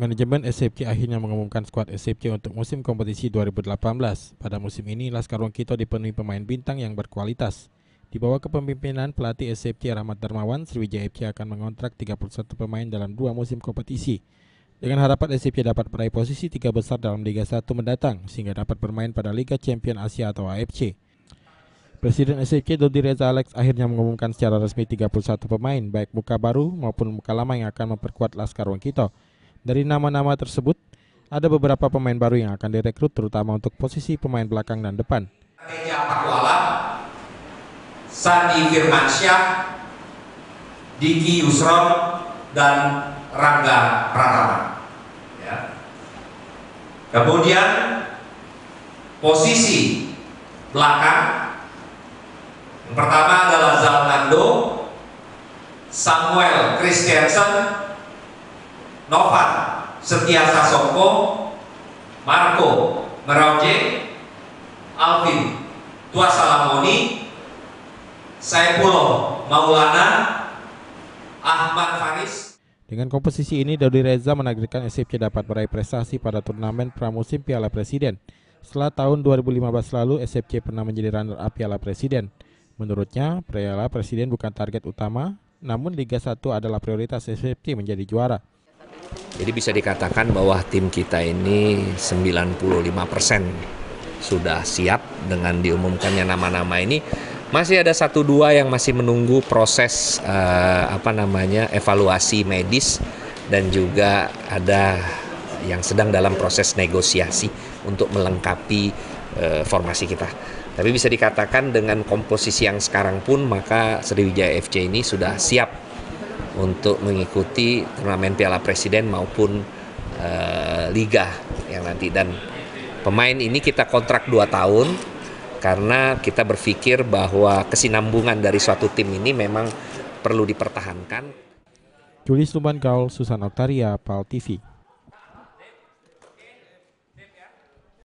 Manajemen SCFC akhirnya mengumumkan skuad SCFC untuk musim kompetisi 2018. Pada musim ini, Laskar Wongkito dipenuhi pemain bintang yang berkualitas. Di bawah kepemimpinan pelatih SCFC Rahmat Darmawan, Sriwijaya FC akan mengontrak 31 pemain dalam 2 musim kompetisi. Dengan harapan SCFC dapat meraih posisi 3 besar dalam Liga 1 mendatang, sehingga dapat bermain pada Liga Champion Asia atau AFC. Presiden SCFC Dodi Reza Alex akhirnya mengumumkan secara resmi 31 pemain, baik muka baru maupun muka lama yang akan memperkuat Laskar Wongkito. Dari nama-nama tersebut, ada beberapa pemain baru yang akan direkrut terutama untuk posisi pemain belakang dan depan. Teja Pakualam, Sandi Firmansyah, Diki Yusron, dan Rangga Pratama. Ya. Kemudian posisi belakang yang pertama adalah Zalnando, Samuel Christiansen, Novan Setiasa Soko, Marco Merauke, Alvin Tuasalamoni, Saifullah Maulana, Ahmad Faris. Dengan komposisi ini, Dodi Reza menargetkan SCFC dapat meraih prestasi pada turnamen pramusim Piala Presiden. Setelah tahun 2015 lalu, SCFC pernah menjadi runner-up Piala Presiden. Menurutnya, Piala Presiden bukan target utama, namun Liga 1 adalah prioritas SCFC menjadi juara. Jadi bisa dikatakan bahwa tim kita ini 95% sudah siap dengan diumumkannya nama-nama ini. Masih ada 1-2 yang masih menunggu proses evaluasi medis, dan juga ada yang sedang dalam proses negosiasi untuk melengkapi formasi kita. Tapi bisa dikatakan dengan komposisi yang sekarang pun, maka Sriwijaya FC ini sudah siap untuk mengikuti turnamen Piala Presiden maupun Liga yang nanti. Dan pemain ini kita kontrak 2 tahun karena kita berpikir bahwa kesinambungan dari suatu tim ini memang perlu dipertahankan. Julius Lumban Gaul, Susan Oktaria, PAL TV.